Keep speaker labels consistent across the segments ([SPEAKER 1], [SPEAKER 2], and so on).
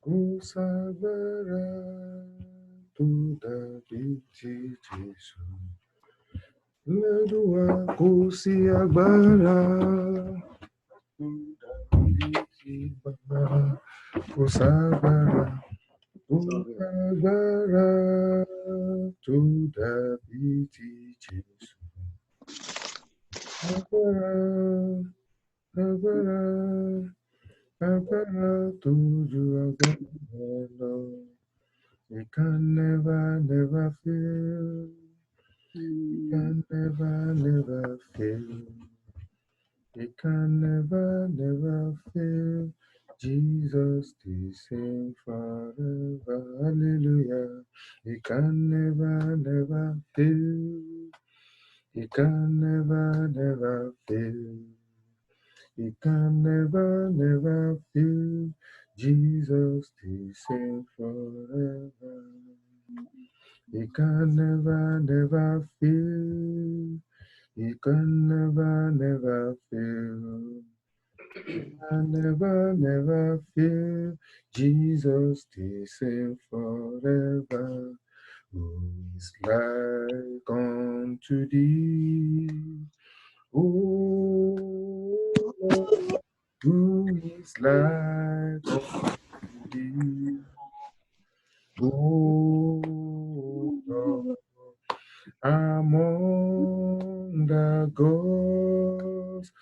[SPEAKER 1] Kò ságbára tó dàbí ti Jésù. Lẹ́dùwà kò sí agbára tó dàbí ti Bàbá. Kò ságbára tó ságbára tó dàbí ti Jésù. Agbára, agbára, agbára tó ju agbára lọ. It can never fail. It can never fail. It can never fail. Jesus the same forever. Hallelujah. It can never fail. It can never fail. It can never fail. Jesus the same forever. It can never fail. It can never fail. It can never fail. Jesus the same forever. Who is like unto thee? Oh Lord, who is like unto thee? Oh Lord, among the gods,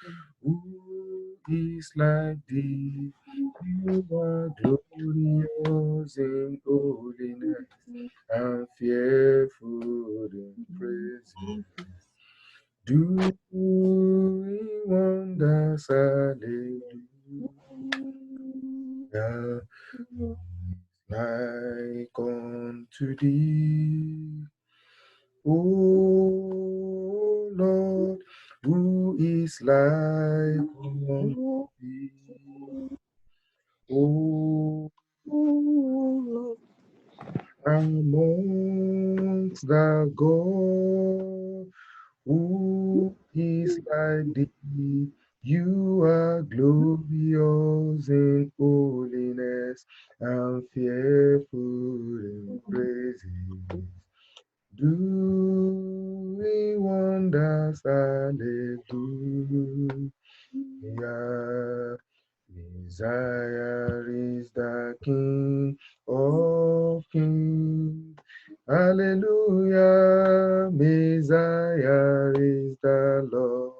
[SPEAKER 1] who is like thee? You are glorious in holiness and fearful in praises, doing wonders. Hallelujah. Like unto thee, O Lord, who is like unto thee? O amongst the gods, who is like thee? You are glorious in holiness and fearful in praises, doing wonders. Hallelujah. Messiah is the King of kings. Hallelujah. Messiah is the Lord.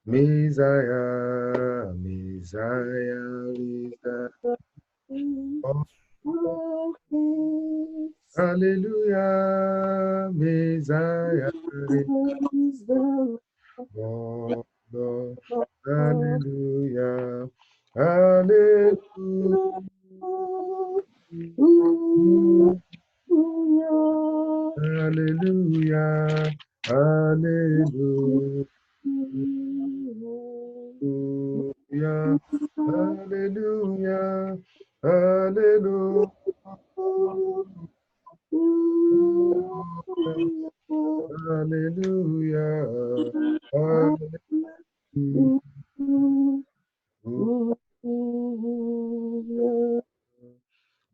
[SPEAKER 1] Messiah, Messiah is the Lord. Hallelujah. Messiah is Lord, Lord. Hallelujah. Hallelujah. Hallelujah. Hallelujah. Hallelujah. Hallelujah. Hallelujah. Hallelujah.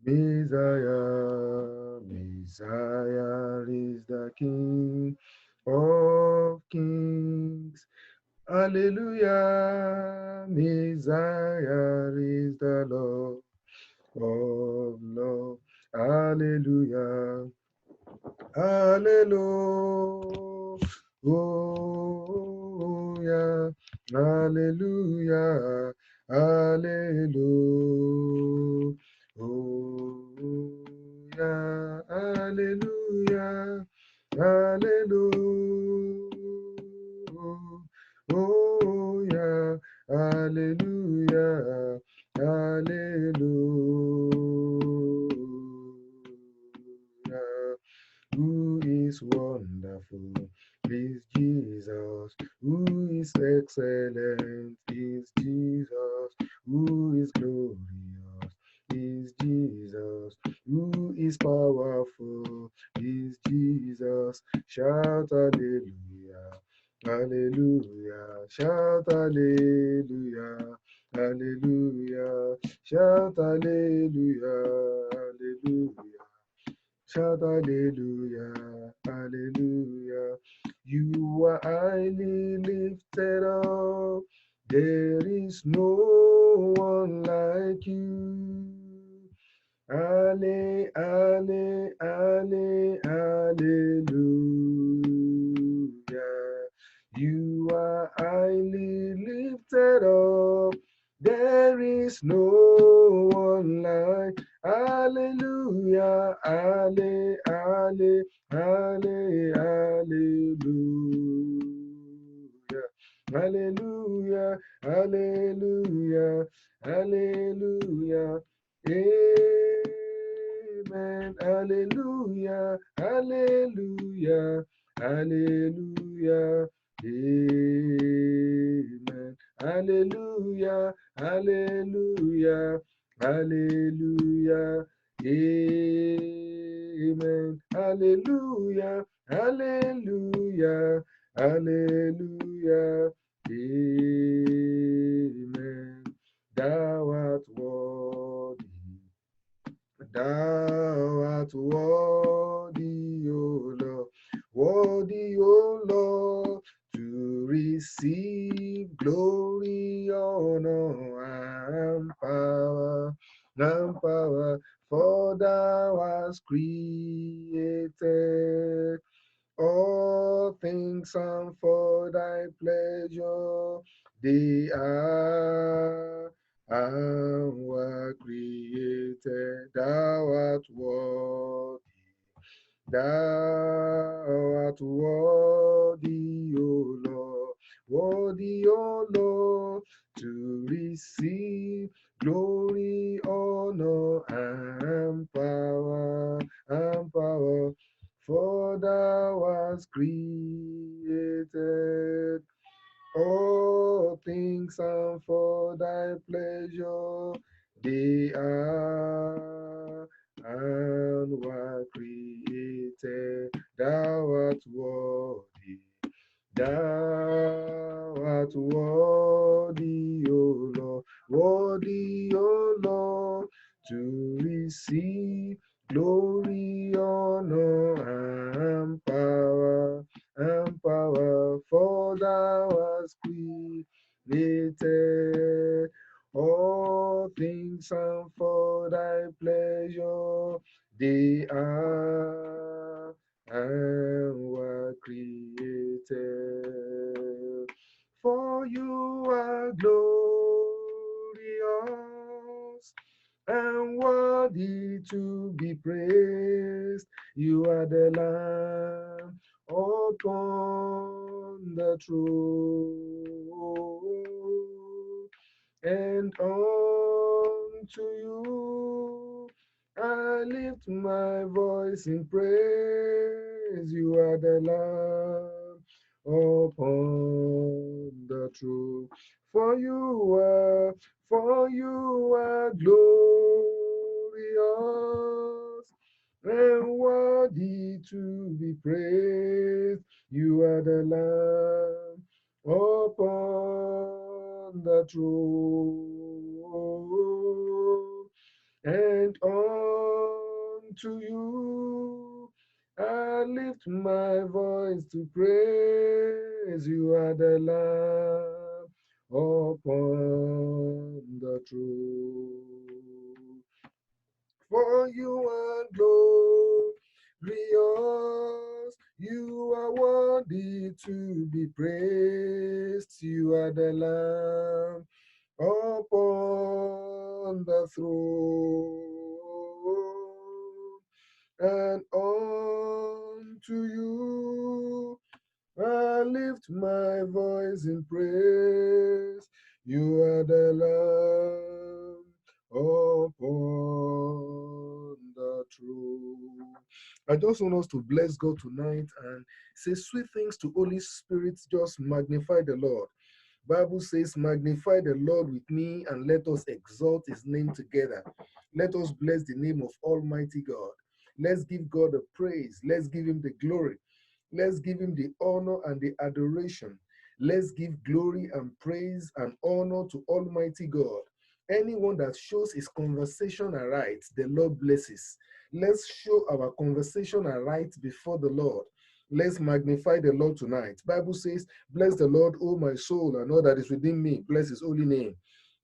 [SPEAKER 1] Messiah, Messiah is the King of kings. Hallelujah. Messiah is the Lord of lords. Hallelujah. Hallelujah. Hallelujah. Hallelujah. Hallelujah. Hallelujah. Hallelujah. Hallelujah. Who is wonderful is Jesus. Who is excellent is Jesus. Who is glorious is Jesus. Who is powerful is Jesus. Shout hallelujah. Hallelujah. Shout hallelujah. Hallelujah. Shout hallelujah, hallelujah. Shout hallelujah, hallelujah. You are highly lifted up. There is no one like you. Alle, alle, alle, hallelujah. You are highly lifted up. There is no one like. Hallelujah, alle, alle, alle, hallelujah. Hallelujah, hallelujah, hallelujah. Amen. Hallelujah. Hallelujah. Hallelujah. Amen. Hallelujah. Hallelujah. Hallelujah. Amen. Hallelujah. Hallelujah. Hallelujah. Amen. Thou art worthy. Thou art worthy, O Lord, worthy, O Lord, to receive glory, honor, and power, for thou hast created all things, and for thy pleasure they are and were created. Thou art worthy. Thou art worthy, O Lord, worthy, O Lord, to receive glory, honor, and power, for thou hast created all things, and for thy pleasure they are and were created. Thou art worthy. Thou art worthy, O Lord, worthy, O Lord, to receive glory, honor, and power, for thou hast created all things, and for thy pleasure they are and were created. For you are glorious and worthy to be praised. You are the Lamb upon the throne, and unto you I lift my voice in praise. You are the Lamb upon the throne. For you are glorious and worthy to be praised. You are the Lamb upon the throne, and unto you I lift my voice to praise. You are the Lamb upon the throne. For you are glorious, you are worthy to be praised. You are the Lamb upon the throne, and unto you I lift my voice in praise. You are the Lamb upon the throne. I just want us to bless God tonight and say sweet things to Holy Spirit. Just magnify the Lord. Bible says, magnify the Lord with me and let us exalt his name together. Let us bless the name of Almighty God. Let's give God the praise. Let's give him the glory. Let's give him the honor and the adoration. Let's give glory and praise and honor to Almighty God. Anyone that shows his conversation aright, the Lord blesses. Let's show our conversation aright before the Lord. Let's magnify the Lord tonight. Bible says, bless the Lord, O my soul, and all that is within me. Bless his holy name.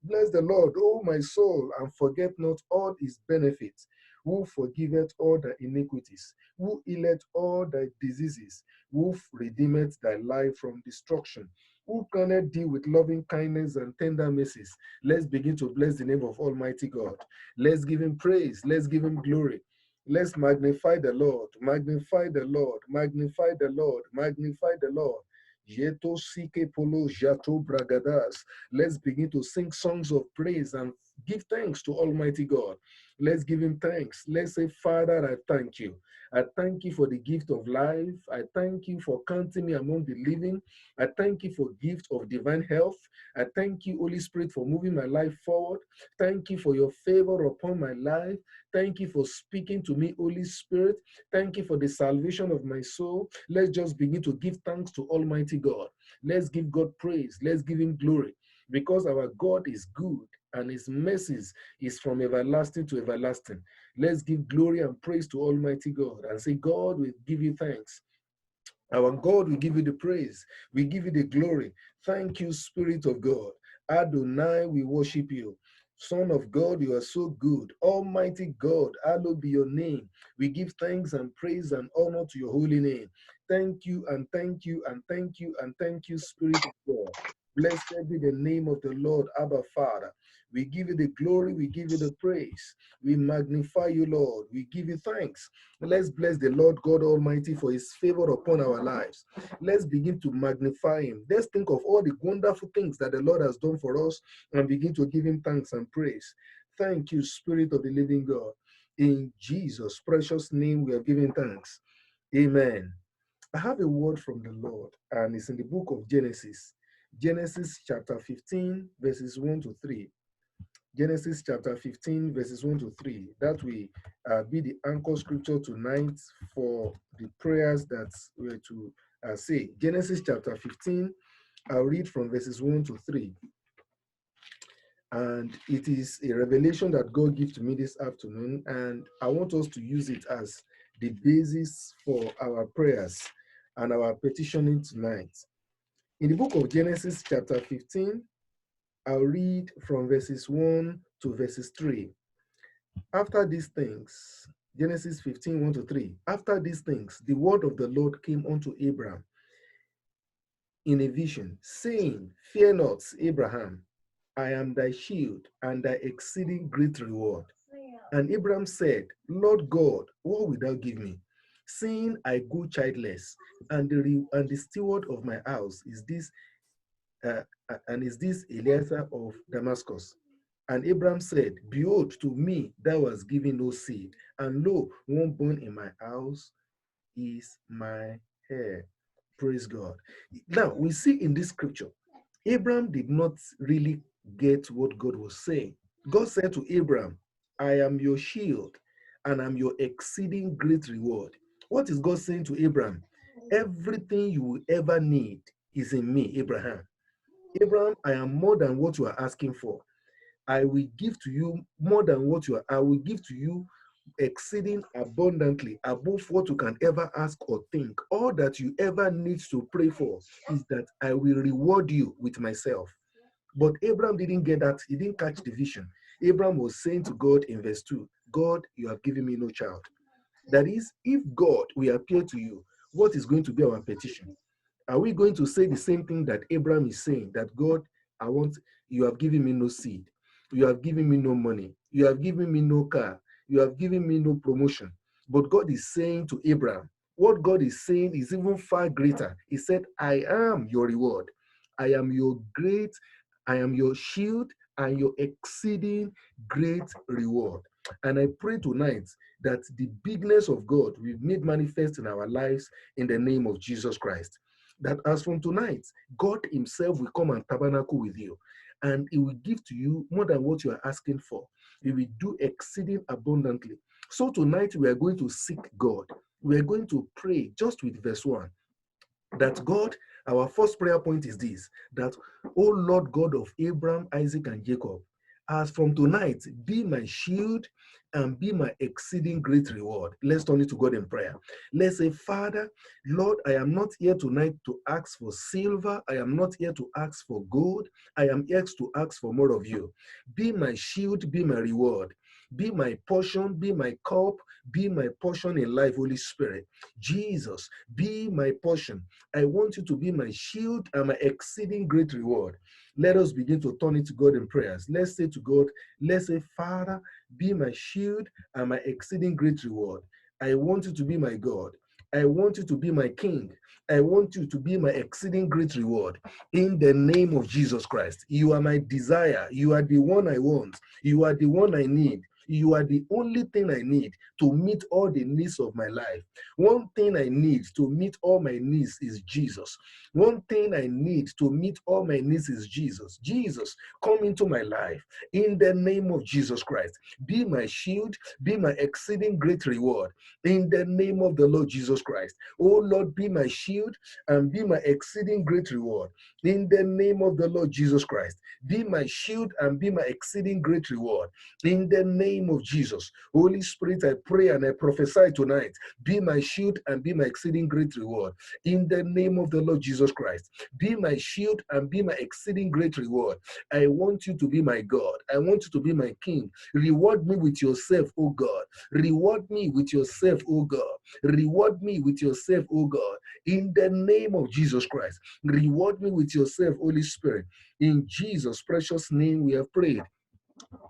[SPEAKER 1] Bless the Lord, O my soul, and forget not all his benefits, who forgiveth all thy iniquities, who healeth all thy diseases, who redeemeth thy life from destruction, who crowned thee with loving kindness and tender mercies. Let's begin to bless the name of Almighty God. Let's give him praise. Let's give him glory. Let's magnify the Lord. Magnify the Lord. Magnify the Lord. Magnify the Lord. Jeto sike polo jato bragadas. Let's begin to sing songs of praise and give thanks to Almighty God. Let's give him thanks. Let's say, Father, I thank you. I thank you for the gift of life. I thank you for counting me among the living. I thank you for gift of divine health. I thank you, Holy Spirit, for moving my life forward. Thank you for your favor upon my life. Thank you for speaking to me, Holy Spirit. Thank you for the salvation of my soul. Let's just begin to give thanks to Almighty God. Let's give God praise. Let's give him glory, because our God is good and his mercies is from everlasting to everlasting. Let's give glory and praise to Almighty God and say, God, we give you thanks. Our God, we give you the praise. We give you the glory. Thank you, Spirit of God. Adonai, we worship you. Son of God, you are so good. Almighty God, hallowed be your name. We give thanks and praise and honor to your holy name. Thank you and thank you and thank you and thank you, Spirit of God. Blessed be the name of the Lord, Abba Father. We give you the glory, we give you the praise. We magnify you, Lord. We give you thanks. Let's bless the Lord God Almighty for his favor upon our lives. Let's begin to magnify him. Let's think of all the wonderful things that the Lord has done for us and begin to give him thanks and praise. Thank you, Spirit of the living God. In Jesus' precious name, we are giving thanks. Amen. I have a word from the Lord, and it's in the book of Genesis. Genesis chapter 15, verses 1 to 3. Genesis chapter 15, verses 1 to 3. That will be the anchor scripture tonight for the prayers that we're to say. Genesis chapter 15, I'll read from verses 1 to 3. And it is a revelation that God gave to me this afternoon, and I want us to use it as the basis for our prayers and our petitioning tonight. In the book of Genesis chapter 15, I'll read from verses 1 to verses 3. After these things, Genesis 15, 1 to 3. After these things, the word of the Lord came unto Abraham in a vision, saying, Fear not, Abraham, I am thy shield and thy exceeding great reward. And Abraham said, Lord God, what wilt thou give me? Seeing I go childless, and the steward of my house is this Eliezer of Damascus. And Abraham said, Behold, to me thou hast given no seed, and lo, one born in my house is my heir. Praise God. Now, we see in this scripture, Abraham did not really get what God was saying. God said to Abraham, I am your shield, and I'm your exceeding great reward. What is God saying to Abraham? Everything you will ever need is in me, Abraham. Abraham, I am more than what you are asking for. I will give to you more than what you are. I will give to you exceeding abundantly above what you can ever ask or think. All that you ever need to pray for is that I will reward you with myself. But Abraham didn't get that. He didn't catch the vision. Abraham was saying to God in verse 2, God, you have given me no child. That is, if God will appear to you, what is going to be our petition? Are we going to say the same thing that Abraham is saying, that God, you have given me no seed. You have given me no money. You have given me no car. You have given me no promotion. But God is saying to Abraham, what God is saying is even far greater. He said, I am your reward. I am your shield and your exceeding great reward. And I pray tonight that the bigness of God will be made manifest in our lives in the name of Jesus Christ. That as from tonight, God himself will come and tabernacle with you, and he will give to you more than what you are asking for. He will do exceeding abundantly. So tonight we are going to seek God. We are going to pray just with verse 1. That God, our first prayer point is this, that, O Lord God of Abraham, Isaac, and Jacob, As from tonight, be my shield and be my exceeding great reward. Let's turn it to God in prayer. Let's say, Father, Lord, I am not here tonight to ask for silver. I am not here to ask for gold. I am here to ask for more of you. Be my shield, be my reward. Be my portion, be my cup, be my portion in life, Holy Spirit. Jesus, be my portion. I want you to be my shield and my exceeding great reward. Let us begin to turn it to God in prayers. Let's say to God, let's say, Father, be my shield and my exceeding great reward. I want you to be my God. I want you to be my King. I want you to be my exceeding great reward in the name of Jesus Christ. You are my desire. You are the one I want. You are the one I need. You are the only thing I need to meet all the needs of my life. One thing I need to meet all my needs is Jesus. One thing I need to meet all my needs is Jesus. Jesus, come into my life in the name of Jesus Christ. Be my shield, be my exceeding great reward in the name of the Lord Jesus Christ. Oh Lord, be my shield and be my exceeding great reward in the name of the Lord Jesus Christ. Be my shield and be my exceeding great reward in the name of Jesus. Holy Spirit, I pray and I prophesy tonight. Be my shield and be my exceeding great reward in the name of the Lord Jesus Christ. Be my shield and be my exceeding great reward. I want you to be my God. I want you to be my King. Reward me with yourself, oh God. Reward me with yourself, oh God. Reward me with yourself, oh God. In the name of Jesus Christ. Reward me with yourself, Holy Spirit. In Jesus' precious name we have prayed.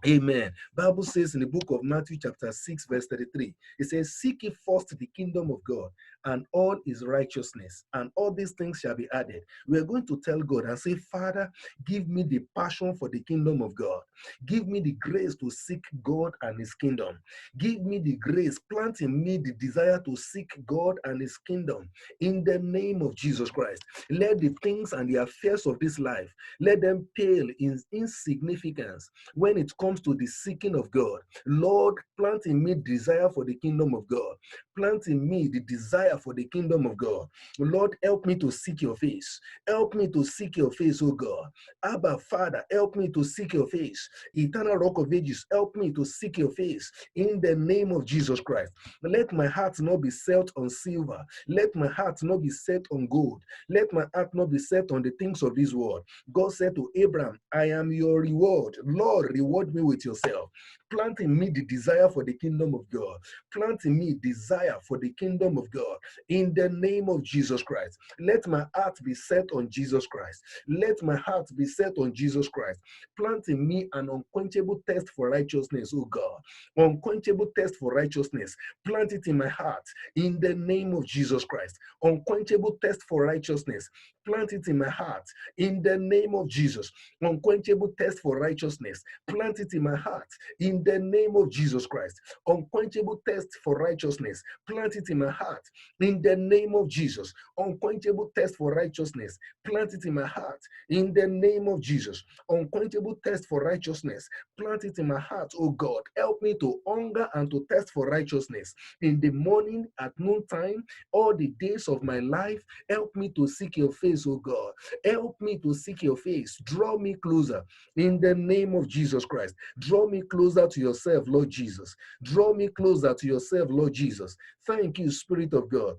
[SPEAKER 1] Amen. Bible says in the book of Matthew chapter 6 verse 33, it says, seek ye first the kingdom of God and all his righteousness, and all these things shall be added. We are going to tell God and say, Father, give me the passion for the kingdom of God. Give me the grace to seek God and his kingdom. Give me the grace, plant in me the desire to seek God and his kingdom in the name of Jesus Christ. Let the things and the affairs of this life, let them pale in insignificance when it comes to the seeking of God. Lord, plant in me desire for the kingdom of God. Plant in me the desire for the kingdom of God. Lord, help me to seek your face. Help me to seek your face, oh God. Abba, Father, help me to seek your face. Eternal Rock of Ages, help me to seek your face in the name of Jesus Christ. Let my heart not be set on silver. Let my heart not be set on gold. Let my heart not be set on the things of this world. God said to Abraham, I am your reward. Lord, reward me with yourself. Plant in me the desire for the kingdom of God. Plant in me desire for the kingdom of God in the name of Jesus Christ. Let my heart be set on Jesus Christ. Let my heart be set on Jesus Christ. Plant in me an unquenchable thirst for righteousness, oh God. Unquenchable thirst for righteousness. Plant it in my heart in the name of Jesus Christ. Unquenchable thirst for righteousness. Plant it in my heart in the name of Jesus. Unquenchable thirst for righteousness. Plant it in my heart in the name of Jesus Christ. Unquenchable thirst for righteousness. Plant it in my heart in the name of Jesus. Unquenchable thirst for righteousness. Plant it in my heart in the name of Jesus. Unquenchable thirst for righteousness. Plant it in my heart, oh God. Help me to hunger and to thirst for righteousness in the morning, at noontime, all the days of my life. Help me to seek your face, oh God. Help me to seek your face. Draw me closer in the name of Jesus Christ. Draw me closer to yourself, Lord Jesus. Draw me closer to yourself, Lord Jesus. Thank you, Spirit of God.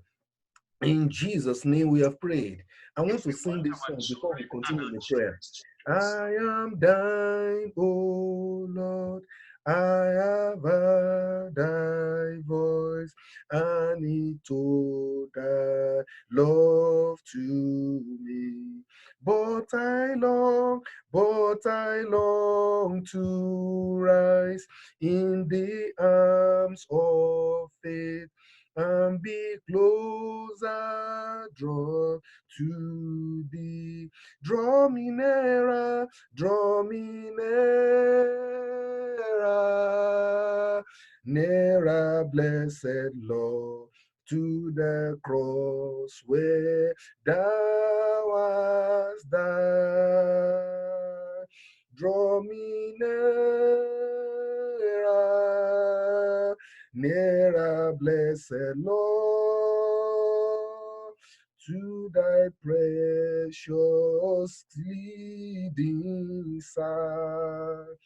[SPEAKER 1] In Jesus' name we have prayed. I want to sing this song before we continue the prayer. I am thine, O Lord. I have heard thy voice, and it told thy love to me. But I long to rise in the arms of faith and be closer drawn to thee. Draw me nearer, nearer, blessed Lord, to the cross where thou hast died. Draw me nearer, blessed Lord, to thy precious leading side.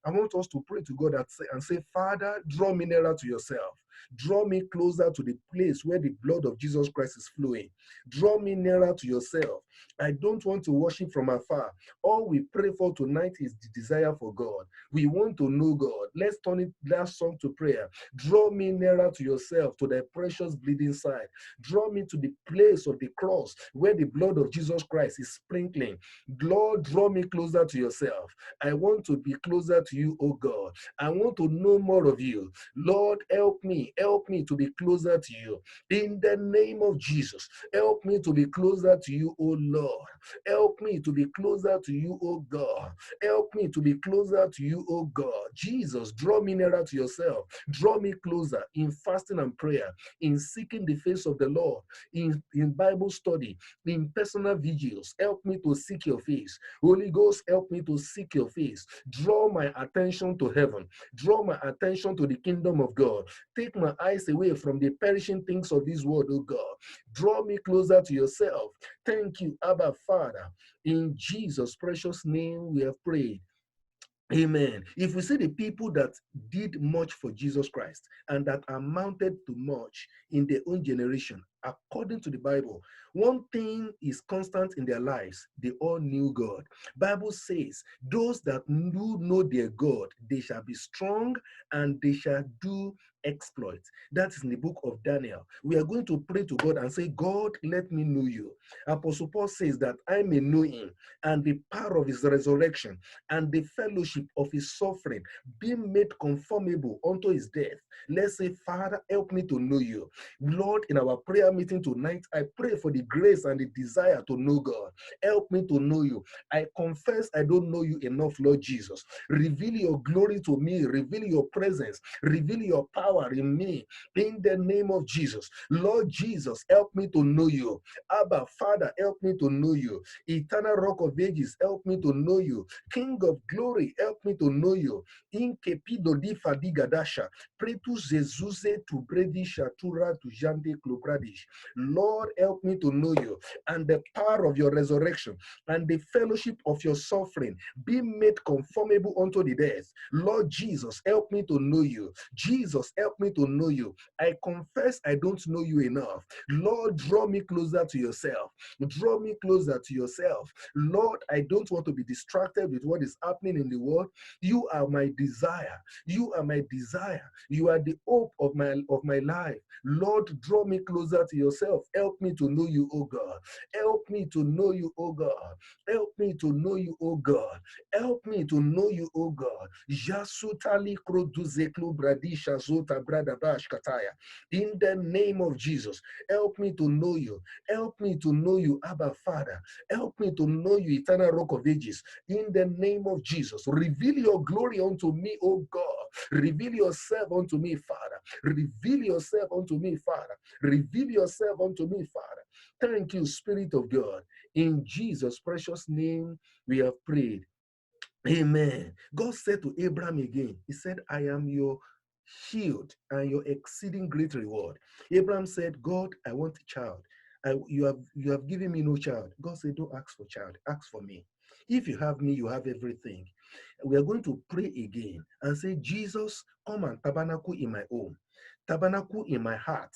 [SPEAKER 1] I want us to pray to God and say, Father, draw me nearer to yourself. Draw me closer to the place where the blood of Jesus Christ is flowing. Draw me nearer to yourself. I don't want to worship from afar. All we pray for tonight is the desire for God. We want to know God. Let's turn that song to prayer. Draw me nearer to yourself, to thy precious bleeding side. Draw me to the place of the cross where the blood of Jesus Christ is sprinkling. Lord, draw me closer to yourself. I want to be closer to you, oh God. I want to know more of you. Lord, help me to be closer to you. In the name of Jesus, help me to be closer to you, oh Lord. Help me to be closer to you, oh God. Help me to be closer to you, oh God. Jesus, draw me nearer to yourself. Draw me closer in fasting and prayer, in seeking the face of the Lord, in Bible study, in personal vigils. Help me to seek your face. Holy Ghost, help me to seek your face. Draw my attention to heaven. Draw my attention to the kingdom of God. Take my eyes away from the perishing things of this world, oh God. Draw me closer to yourself. Thank you, Abba Father. In Jesus' precious name we have prayed. Amen. If we see the people that did much for Jesus Christ and that amounted to much in their own generation, according to the Bible, one thing is constant in their lives: they all knew God. Bible says, those that do know their God, they shall be strong and they shall do exploits. That is in the book of Daniel. We are going to pray to God and say, God, let me know you. Apostle Paul says that I may know him and the power of his resurrection and the fellowship of his suffering, being made conformable unto his death. Let's say, Father, help me to know you. Lord, in our prayer meeting tonight, I pray for the grace and the desire to know God. Help me to know you. I confess I don't know you enough, Lord Jesus. Reveal your glory to me. Reveal your presence. Reveal your power in me. In the name of Jesus. Lord Jesus, help me to know you. Abba, Father, help me to know you. Eternal Rock of Ages, help me to know you. King of Glory, help me to know you. Inkepido di fadigadasha. Pretu Zezuze to Bredi Shatura to Jande Klokradish. Lord, help me to know you and the power of your resurrection and the fellowship of your suffering. Be made conformable unto the death. Lord Jesus, help me to know you. Jesus, help me to know you. I confess I don't know you enough. Lord, draw me closer to yourself. Draw me closer to yourself. Lord, I don't want to be distracted with what is happening in the world. You are my desire. You are my desire. You are the hope of my life. Lord, draw me closer to yourself. Help me to know you, oh God. Help me to know you, oh God. Help me to know you, oh God. Help me to know you, oh God. Jasutali kroduzeklu bradisha zota bradabash kataya. In the name of Jesus, help me to know you. Help me to know you, Abba Father. Help me to know you, Eternal Rock of Ages. In the name of Jesus, reveal your glory unto me, oh God. Reveal yourself unto me, Father. Reveal yourself unto me, Father. Reveal yourself unto me, Father. Thank you, Spirit of God. In Jesus' precious name, we have prayed. Amen. God said to Abraham again, he said, I am your shield and your exceeding great reward. Abraham said, God, I want a child. You have given me no child. God said, don't ask for child, ask for me. If you have me, you have everything. We are going to pray again and say, Jesus, come and tabernacle in my home. Tabernacle in my heart,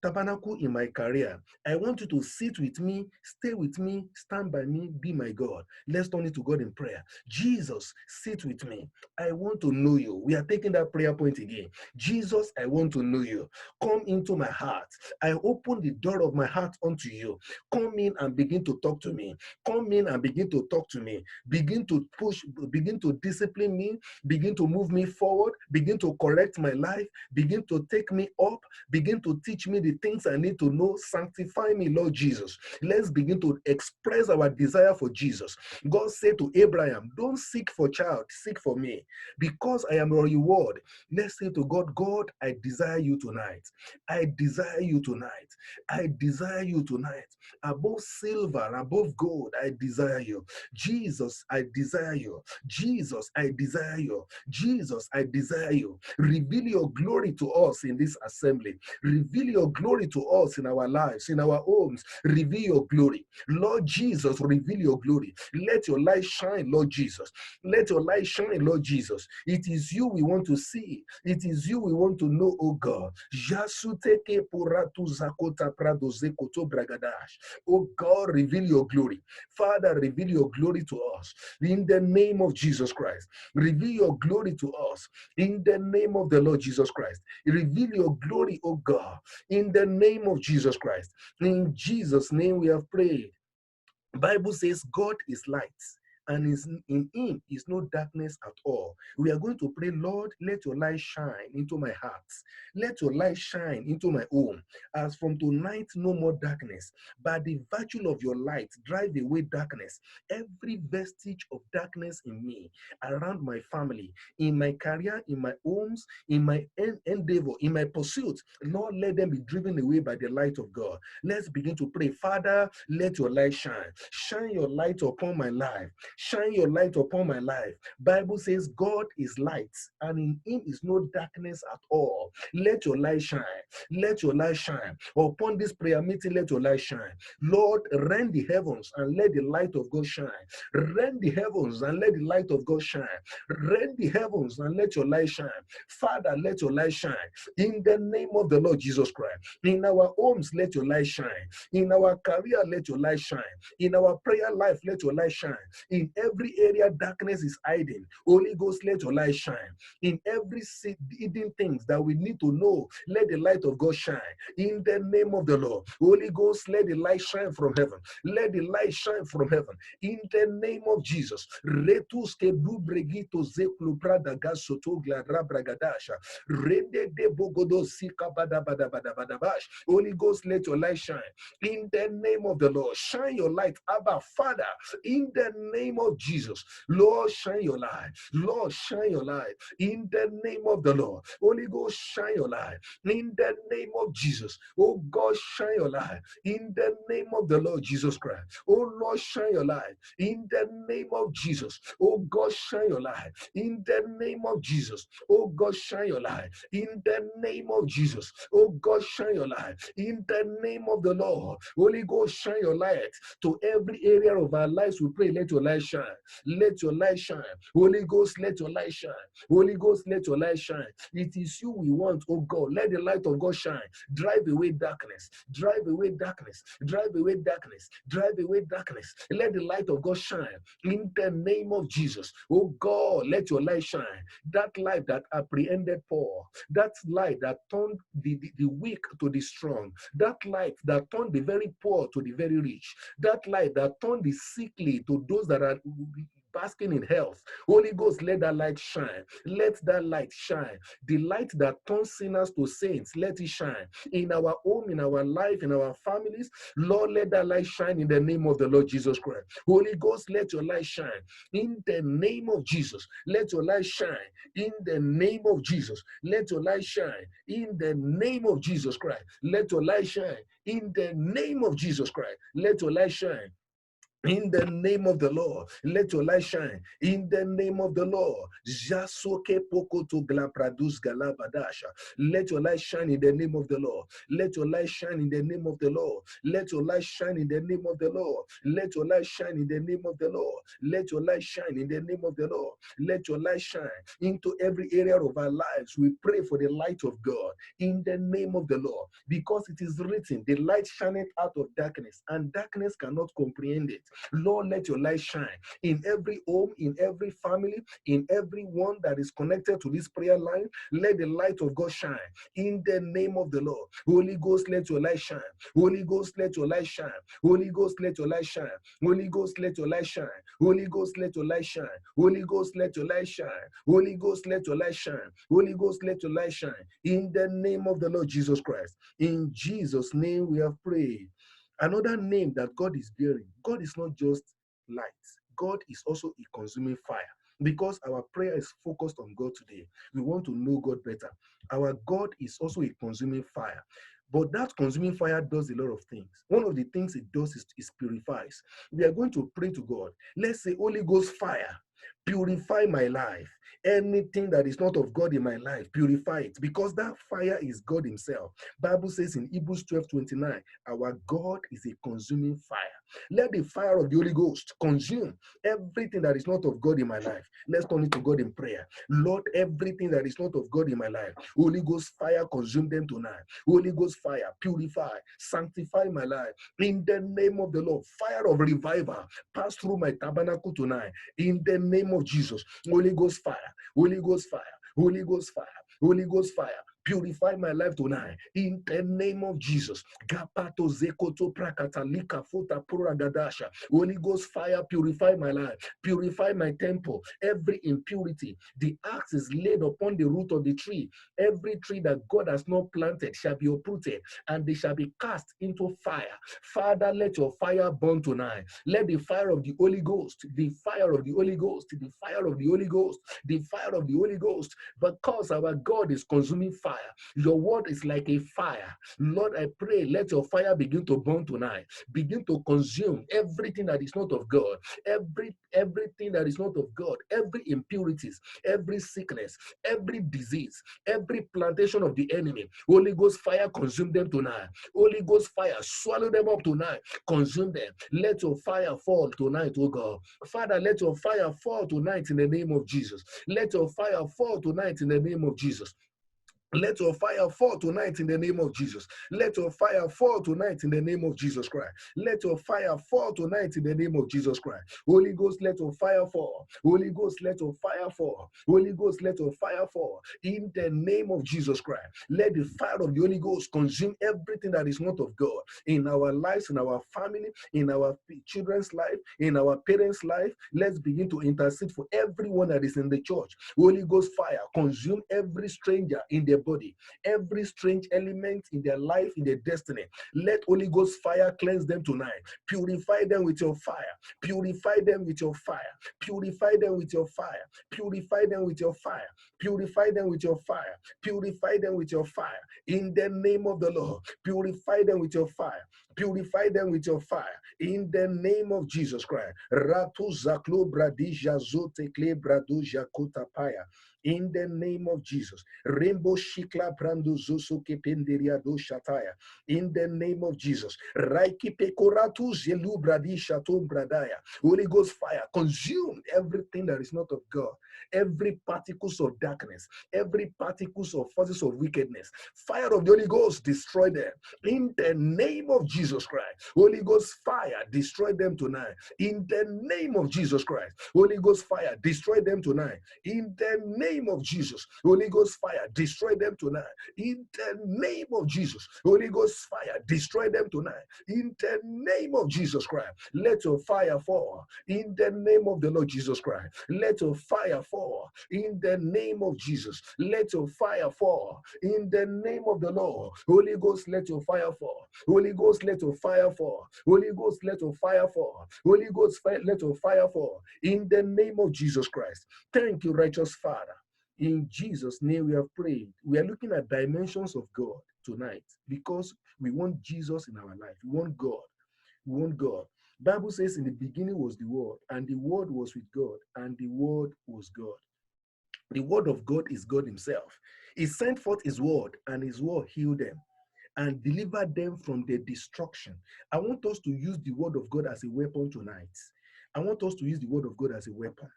[SPEAKER 1] tabernacle in my career. I want you to sit with me, stay with me, stand by me, be my God. Let's turn it to God in prayer. Jesus, sit with me. I want to know you. We are taking that prayer point again. Jesus, I want to know you. Come into my heart. I open the door of my heart unto you. Come in and begin to talk to me. Come in and begin to talk to me. Begin to push, begin to discipline me, begin to move me forward, begin to correct my life, begin to take me up, begin to teach me the things I need to know. Sanctify me, Lord Jesus. Let's begin to express our desire for Jesus. God said to Abraham, don't seek for child, seek for me, because I am your reward. Let's say to God, God, I desire you tonight. I desire you tonight. I desire you tonight. Above silver, above gold, I desire you. Jesus, I desire you. Jesus, I desire you. Jesus, I desire you. Reveal your glory to us in this this assembly. Reveal your glory to us in our lives, in our homes. Reveal your glory. Lord Jesus, reveal your glory. Let your light shine, Lord Jesus. Let your light shine, Lord Jesus. It is you we want to see. It is you we want to know, oh God. Oh God, reveal your glory. Father, reveal your glory to us in the name of Jesus Christ. Reveal your glory to us in the name of the Lord Jesus Christ. Reveal your glory, oh God, in the name of Jesus Christ. In Jesus' name we have prayed. Bible says God is light, and in him is no darkness at all. We are going to pray, Lord, let your light shine into my heart. Let your light shine into my home. As from tonight, no more darkness. By the virtue of your light, drive away darkness. Every vestige of darkness in me, around my family, in my career, in my homes, in my endeavor, in my pursuit, Lord, let them be driven away by the light of God. Let's begin to pray. Father, let your light shine. Shine your light upon my life. Shine your light upon my life. Bible says God is light, and in him is no darkness at all. Let your light shine. Let your light shine. Upon this prayer meeting, let your light shine. Lord, rend the heavens and let the light of God shine. Rend the heavens and let the light of God shine. Rend the heavens and let your light shine. Father, let your light shine. In the name of the Lord Jesus Christ. In our homes, let your light shine. In our career, let your light shine. In our prayer life, let your light shine. In every area darkness is hiding, Holy Ghost, let your light shine. In every hidden things that we need to know, let the light of God shine. In the name of the Lord, Holy Ghost, let the light shine from heaven. Let the light shine from heaven. In the name of Jesus. Holy Ghost, let your light shine. In the name of the Lord, shine your light, Abba Father. In the name of Jesus, Lord, shine your light. Lord, shine your light. In the name of the Lord, Holy Ghost, shine your light. In the name of Jesus, oh God, shine your light. In the name of the Lord Jesus Christ, oh Lord, shine your light. In the name of Jesus, oh God, shine your light. In the name of Jesus, oh God, shine your light. In the name of Jesus, oh God, shine your light. In the name of the Lord, Holy Ghost, shine your light to every area of our lives. We pray, let your light shine. Let your light shine. Holy Ghost, let your light shine. Holy Ghost, let your light shine. It is you we want, oh God. Let the light of God shine. Drive away darkness. Drive away darkness. Drive away darkness. Drive away darkness. Let the light of God shine. In the name of Jesus, oh God, let your light shine. That light that apprehended Paul, that light that turned the weak to the strong, that light that turned the very poor to the very rich, that light that turned the sickly to those that are basking in health. Holy Ghost, let that light shine. Let that light shine. The light that turns sinners to saints, let it shine. In our home, in our life, in our families, Lord, let that light shine in the name of the Lord Jesus Christ. Holy Ghost, let your light shine. In the name of Jesus, let your light shine. In the name of Jesus, let your light shine. In the name of Jesus Christ, let your light shine. In the name of Jesus Christ, let your light shine. In the name of the Lord, let your light shine. In the name of the Lord, Jasoke pokoto glapradus galabadasha. Let your light shine in the name of the Lord. Let your light shine in the name of the Lord. Let your light shine in the name of the Lord. Let your light shine in the name of the Lord. Let your light shine in the name of the Lord. Let your light shine into every area of our lives. We pray for the light of God in the name of the Lord, because it is written, the light shineth out of darkness, and darkness cannot comprehend it. Lord, let your light shine in every home, in every family, in everyone that is connected to this prayer line. Let the light of God shine in the name of the Lord. Holy Ghost, let your light shine. Holy Ghost, let your light shine. Holy Ghost, let your light shine. Holy Ghost, let your light shine. Holy Ghost, let your light shine. Holy Ghost, let your light shine. Holy Ghost, let your light shine. Holy Ghost, let your light shine. In the name of the Lord Jesus Christ. In Jesus' name we have prayed. Another name that God is bearing, God is not just light. God is also a consuming fire. Because our prayer is focused on God today, we want to know God better. Our God is also a consuming fire. But that consuming fire does a lot of things. One of the things it does is purifies. We are going to pray to God. Let's say, Holy Ghost fire, Purify my life. Anything that is not of God in my life, purify it, because that fire is God himself. Bible says in Hebrews 12:29, our God is a consuming fire. Let the fire of the Holy Ghost consume everything that is not of God in my life. Let's turn it to God in prayer. Lord, everything that is not of God in my life, Holy Ghost fire, consume them tonight. Holy Ghost fire, purify, sanctify my life. In the name of the Lord, fire of revival, pass through my tabernacle tonight. In the name of Jesus, Holy Ghost fire, Holy Ghost fire, Holy Ghost fire, Holy Ghost fire. Purify my life tonight in the name of Jesus. Gapato zekoto prakata lika futa puragadasha. Holy Ghost fire, purify my life, purify my temple. Every impurity, the axe is laid upon the root of the tree. Every tree that God has not planted shall be uprooted, and they shall be cast into fire. Father, let your fire burn tonight. Let the fire of the Holy Ghost, the fire of the Holy Ghost, the fire of the Holy Ghost, the fire of the Holy Ghost, because our God is consuming fire. Your word is like a fire. Lord, I pray, let your fire begin to burn tonight. Begin to consume everything that is not of God, everything that is not of God, every impurities, every sickness, every disease, every plantation of the enemy. Holy Ghost fire, consume them tonight. Holy Ghost fire, swallow them up tonight. Consume them. Let your fire fall tonight, oh God. Father, let your fire fall tonight in the name of Jesus. Let your fire fall tonight in the name of Jesus. Let your fire fall tonight in the name of Jesus. Let your fire fall tonight in the name of Jesus Christ. Let your fire fall tonight in the name of Jesus Christ. Holy Ghost, let your fire fall. Holy Ghost, let your fire fall. Holy Ghost, let your fire fall. In the name of Jesus Christ. Let the fire of the Holy Ghost consume everything that is not of God in our lives, in our family, in our children's life, in our parents' life. Let's begin to intercede for everyone that is in the church. Holy Ghost fire, consume every stranger in their body, every strange element in their life, in their destiny. Let Holy Ghost fire cleanse them tonight. Purify them with your fire. Purify them with your fire. Purify them with your fire. Purify them with your fire. Purify them with your fire. Purify them with your fire. In the name of the Lord, purify them with your fire. Purify them with your fire. In the name of Jesus Christ. Ratu zaklo bradija zote kle braduja kutapaya. In the name of Jesus. Rainbow Shikla Brando Zoso Kependeria do Shataya. In the name of Jesus. Raiki Pekoratu Zelu Bradi Shatom Bradaya. Holy Ghost fire. Consume everything that is not of God. Every particles of darkness. Every particles of forces of wickedness. Fire of the Holy Ghost, destroy them. In the name of Jesus Christ. Holy Ghost fire, destroy them tonight. In the name of Jesus Christ. Holy Ghost fire, destroy them tonight. In the name of Jesus. Holy Ghost fire, destroy them tonight. In the name of Jesus. Holy Ghost fire, destroy them tonight. In the name of Jesus Christ. Let your fire fall. In the name of the Lord Jesus Christ. Let your fire fall. In the name of Jesus. Let your fire fall. In the name of the Lord. Holy Ghost, let your fire fall. Holy Ghost, let your fire fall. Holy Ghost, let your fire fall. Holy Ghost, let your fire fall. In the name of Jesus Christ. Thank you, righteous Father. In Jesus' name we have prayed. We are looking at dimensions of God tonight because we want Jesus in our life. We want God. We want God. Bible says in the beginning was the Word, and the Word was with God, and the Word was God. The Word of God is God himself. He sent forth his word, and his word healed them and delivered them from their destruction. I want us to use the word of God as a weapon tonight. I want us to use the word of God as a weapon.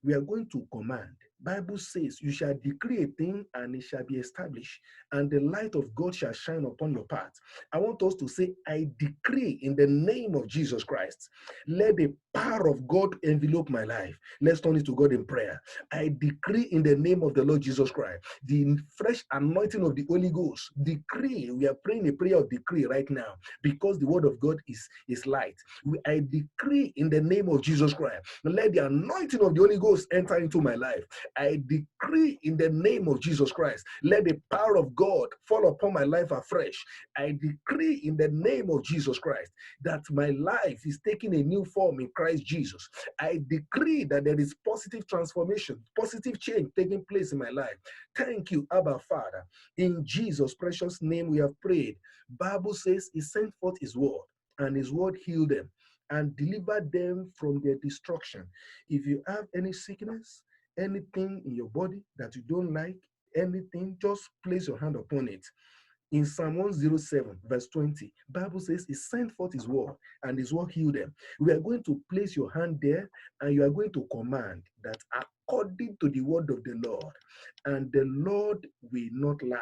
[SPEAKER 1] We are going to command. Bible says, you shall decree a thing and it shall be established, and the light of God shall shine upon your path. I want us to say, I decree in the name of Jesus Christ, let the power of God envelope my life. Let's turn it to God in prayer. I decree in the name of the Lord Jesus Christ, the fresh anointing of the Holy Ghost. Decree. We are praying a prayer of decree right now because the word of God is light. I decree in the name of Jesus Christ, let the anointing of the Holy Ghost enter into my life. I decree in the name of Jesus Christ, let the power of God fall upon my life afresh. I decree in the name of Jesus Christ that my life is taking a new form in Christ Jesus. I decree that there is positive transformation, positive change taking place in my life. Thank you, Abba Father. In Jesus' precious name we have prayed. Bible says he sent forth his word, and his word healed them and deliver them from their destruction. If you have any sickness, anything in your body that you don't like, anything, just place your hand upon it. In Psalm 107, verse 20, Bible says he sent forth his word and his word healed them. We are going to place your hand there and you are going to command that according to the word of the Lord, and the Lord will not lie.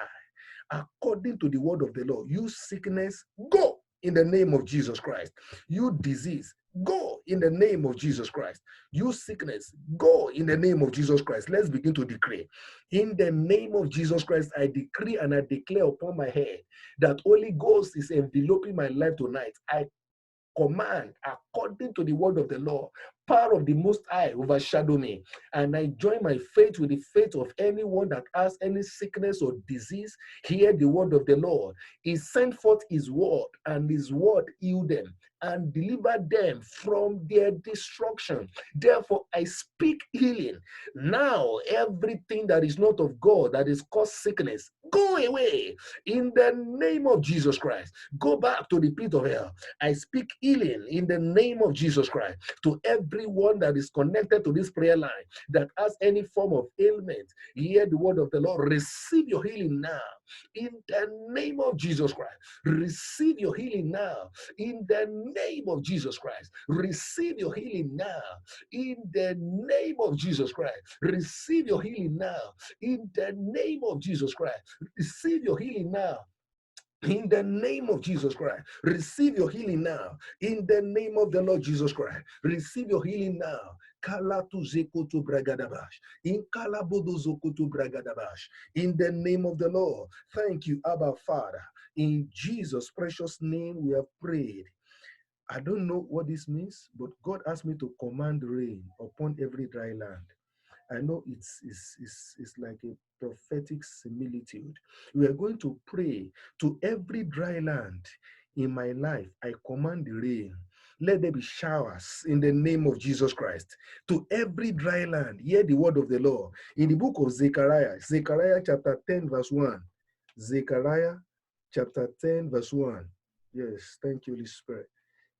[SPEAKER 1] According to the word of the Lord, you sickness, go in the name of Jesus Christ. You disease, go in the name of Jesus Christ. You sickness, go in the name of Jesus Christ. Let's begin to decree. In the name of Jesus Christ, I decree and I declare upon my head that Holy Ghost is enveloping my life tonight. I command according to the word of the Lord, power of the Most High overshadow me, and I join my faith with the faith of anyone that has any sickness or disease. Hear the word of the Lord. He sent forth his word, and his word healed them and delivered them from their destruction. Therefore, I speak healing. Now, everything that is not of God that is caused sickness, go away in the name of Jesus Christ. Go back to the pit of hell. I speak healing in the name of Jesus Christ to everyone that is connected to this prayer line that has any form of ailment. Hear the word of the Lord. Receive your healing now in the name of Jesus Christ. Receive your healing now in the name of Jesus Christ. Receive your healing now in the name of Jesus Christ. Receive your healing now in the name of Jesus Christ. Receive your healing now in the name of Jesus Christ. Receive your healing now. In the name of the Lord Jesus Christ. Receive your healing now. Kalatu zekoto bragadabash. In kalabodo zokoto bragadabash. In the name of the Lord. Thank you, Abba Father. In Jesus' precious name we have prayed. I don't know what this means, but God asked me to command rain upon every dry land. I know it's like a prophetic similitude. We are going to pray to every dry land in my life. I command the rain. Let there be showers in the name of Jesus Christ. To every dry land, hear the word of the Lord. In the book of Zechariah, Zechariah chapter 10, verse 1. Zechariah chapter 10, verse 1. Yes, thank you, Holy Spirit.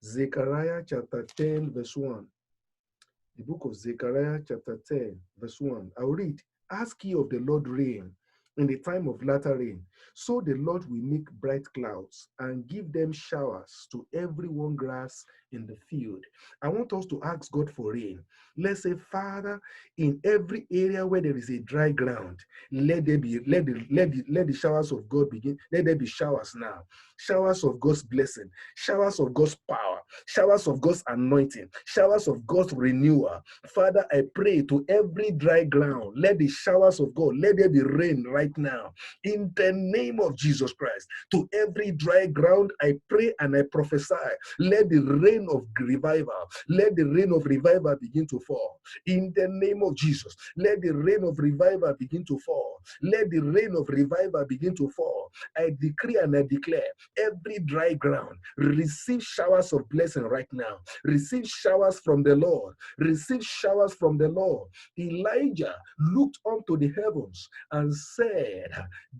[SPEAKER 1] Zechariah chapter 10, verse 1. The book of Zechariah chapter 10, verse 1. I'll read. Ask ye of the Lord rain in the time of latter rain. So the Lord will make bright clouds and give them showers to every one grass in the field. I want us to ask God for rain. Let's say, Father, in every area where there is a dry ground, let the showers of God begin. Let there be showers now. Showers of God's blessing, showers of God's power, showers of God's anointing, showers of God's renewal. Father, I pray to every dry ground, let the showers of God, let there be rain right now. In the name of Jesus Christ, to every dry ground, I pray and I prophesy, let the rain of revival, let the rain of revival begin to fall. In the name of Jesus, let the rain of revival begin to fall. Let the rain of revival begin to fall. I decree and I declare, every dry ground, receive showers of blessing right now. Receive showers from the Lord. Receive showers from the Lord. Elijah looked unto the heavens and said,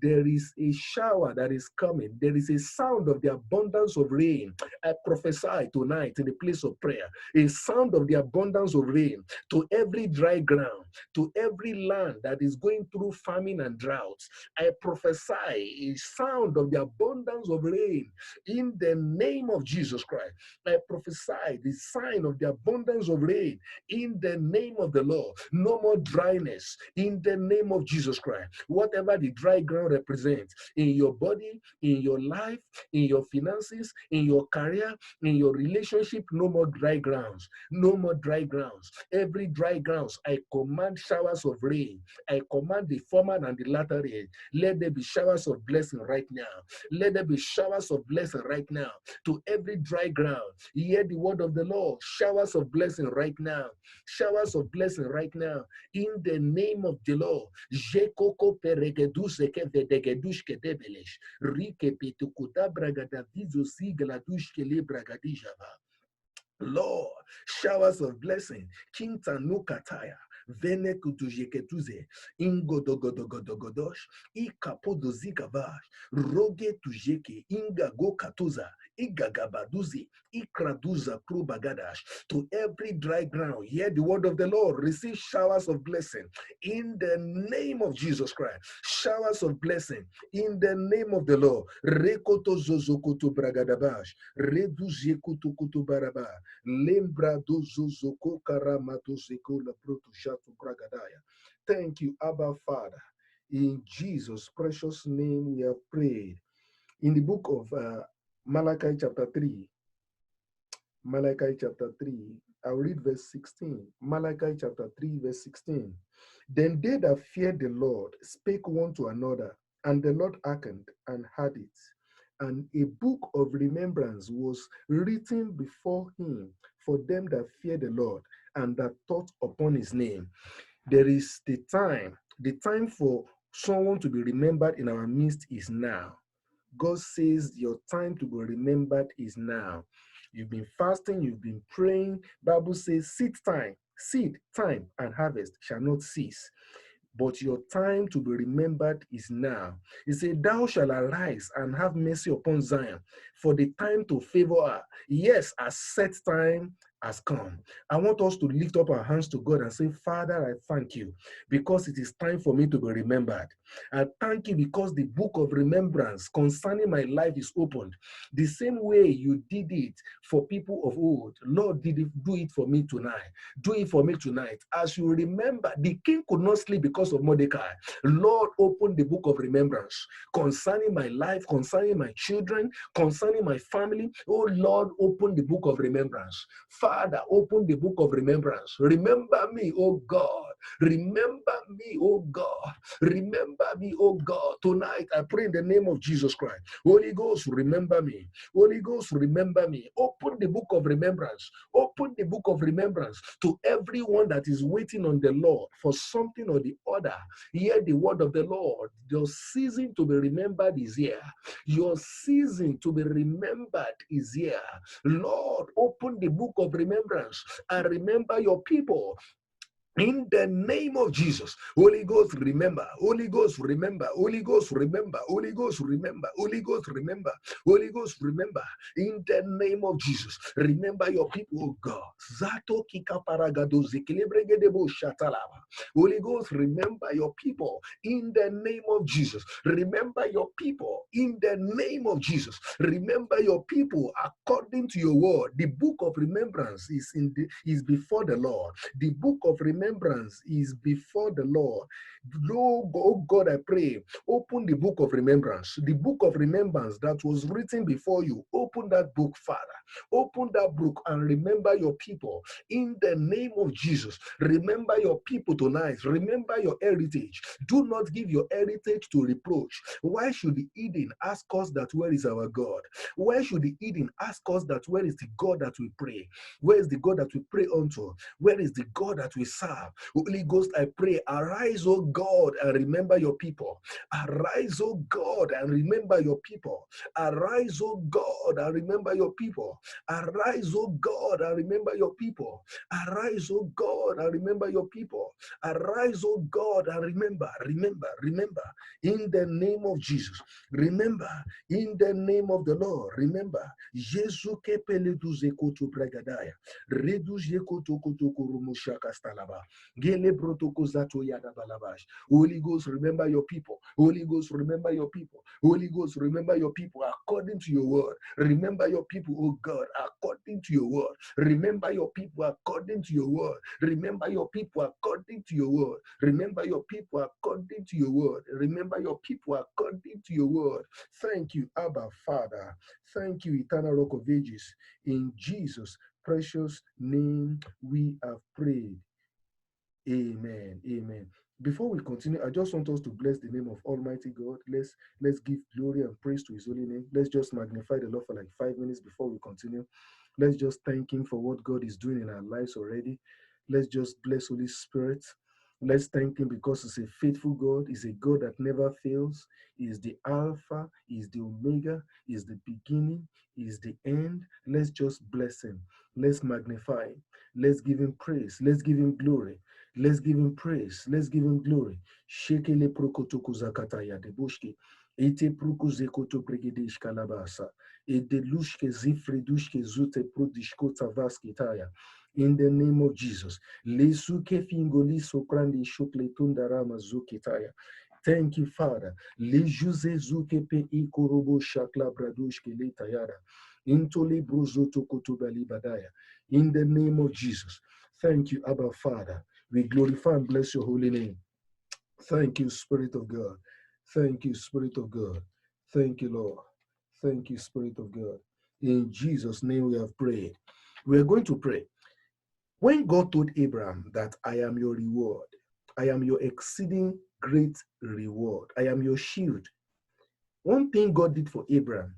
[SPEAKER 1] there is a shower that is coming. There is a sound of the abundance of rain. I prophesy tonight in the place of prayer, a sound of the abundance of rain to every dry ground, to every land that is going through famine and droughts. I prophesy a sound of the abundance of rain in the name of Jesus Christ. I prophesy the sign of the abundance of rain in the name of the Lord. No more dryness in the name of Jesus Christ. Whatever the dry ground represents in your body, in your life, in your finances, in your career, in your relationship, no more dry grounds. No more dry grounds. Every dry grounds, I command showers of rain. I command the former and the latter rain. Let there be showers of blessing right now. Let there be showers of blessing right now to every dry ground. Hear the word of the Lord. Showers of blessing right now. Showers of blessing right now. In the name of the Lord. Jekoko peregeduseke vedegedushke debelesh. Rike pitukuta bragadavizo sigladushke le bragadijava. Lord, showers of blessing. Kinta no kataya. Vene kutujeketuze. Ingodogodogodogodosh. Ikapodozikavash. Roge tujeke. Inga go katuza. Igagabaduzi. Ikraduza krubagadash. To every dry ground, hear the word of the Lord. Receive showers of blessing in the name of Jesus Christ. Showers of blessing in the name of the Lord. Rekoto zozokoto bragadabash. Reduzekuto kuto baraba. Lembrado zozoko karamato zeko laproto shato bragadaya. Thank you, Abba Father. In Jesus' precious name we have prayed. In the book of Malachi chapter 3, Malachi chapter 3, I'll read verse 16. Malachi chapter 3, verse 16. Then they that feared the Lord spake one to another, and the Lord hearkened and heard it. And a book of remembrance was written before him for them that fear the Lord and that thought upon his name. There is the time for someone to be remembered in our midst is now. God says your time to be remembered is now. You've been fasting, you've been praying. Bible says seed time and harvest shall not cease. But your time to be remembered is now. He said, thou shalt arise and have mercy upon Zion, for the time to favor her. Yes, a set time has come. I want us to lift up our hands to God and say, Father, I thank you because it is time for me to be remembered. I thank you because the book of remembrance concerning my life is opened. The same way you did it for people of old, Lord, do it for me tonight. Do it for me tonight. As you remember, the king could not sleep because of Mordecai. Lord, open the book of remembrance concerning my life, concerning my children, concerning my family. Oh Lord, open the book of remembrance. Father, open the book of remembrance. Remember me, oh God. Remember me, oh God. Remember me, oh God. Tonight, I pray in the name of Jesus Christ. Holy Ghost, remember me. Holy Ghost, remember me. Open the book of remembrance. Open the book of remembrance to everyone that is waiting on the Lord for something or the other. Hear the word of the Lord. Your season to be remembered is here. Your season to be remembered is here. Lord, open the book of remembrance and remember your people. In the name of Jesus, Holy Ghost, remember. Holy Ghost, remember. Holy Ghost, remember. Holy Ghost, remember. Holy Ghost, remember. Holy Ghost, remember. In the name of Jesus, remember your people, oh God. Zato kikaparagado zikilebregedebo shatalaba. Holy Ghost, remember your people. In the name of Jesus, remember your people. In the name of Jesus, remember your people according to your word. The book of remembrance is before the Lord. The book of remembrance is before the Lord. Oh God, I pray, open the book of remembrance. The book of remembrance that was written before you. Open that book, Father. Open that book and remember your people. In the name of Jesus, remember your people tonight. Remember your heritage. Do not give your heritage to reproach. Why should the Eden ask us that where is our God? Why should the Eden ask us that where is the God that we pray? Where is the God that we pray unto? Where is the God that we serve? Holy Ghost, I pray, arise, O God, and remember your people. Arise, O God, and remember your people. Arise, O God, and remember your people. Arise, O God, and remember your people. Arise, O God, and remember your people. Arise, O God, and remember, in the name of Jesus. Remember, in the name of the Lord. Remember, Jesus kepele duze koto bragadaya. Reduje koto koto kurumusha kastalaba. Gele protoko zato yada balabash. Holy Ghost, remember your people. Holy Ghost, remember your people. Holy Ghost, remember your people according to your word. Remember your people, oh God, according to your word. Remember your people according to your word. Remember your people according to your word. Remember your people according to your word. Remember your people according to your word. Thank you, Abba Father. Thank you, Eternal Rock of Ages. In Jesus' precious name we have prayed. Amen. Amen. Before we continue, I just want us to bless the name of Almighty God. Let's give glory and praise to his holy name. Let's just magnify the Lord for like 5 minutes before we continue. Let's just thank him for what God is doing in our lives already. Let's just bless Holy Spirit. Let's thank him because he's a faithful God. He's a God that never fails. He is the Alpha, he is the Omega, he is the beginning, he is the end. Let's just bless him. Let's magnify him. Let's give him praise. Let's give him glory. Let's give him praise. Let's give him glory. Shekele prokotoko zakataya de bushki. Ete pruko zekoto pregedish kalabasa. Ede lushke zifredushke zute prodishko tavaski taya. In the name of Jesus. Lesuke fingoli soprandi shokle tundarama zukitaya. Thank you, Father. Lejuze zuke pe ikorobo shakla bradushke letayara. Intoli bruzoto kotubali badaya. In the name of Jesus. Thank you, Abba Father. We glorify and bless your holy name. Thank you, Spirit of God. Thank you, Spirit of God. Thank you, Lord. Thank you, Spirit of God. In Jesus' name we have prayed. We are going to pray. When God told Abraham that I am your reward, I am your exceeding great reward, I am your shield. One thing God did for Abraham,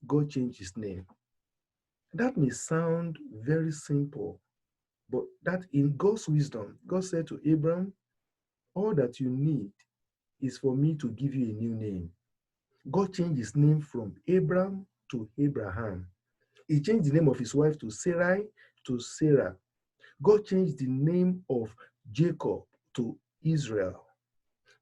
[SPEAKER 1] God changed his name. That may sound very simple, but that in God's wisdom, God said to Abraham, all that you need is for me to give you a new name. God changed his name from Abram to Abraham. He changed the name of his wife to Sarai to Sarah. God changed the name of Jacob to Israel.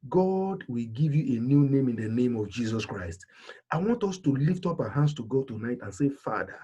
[SPEAKER 1] God will give you a new name in the name of Jesus Christ. I want us to lift up our hands to God tonight and say, Father,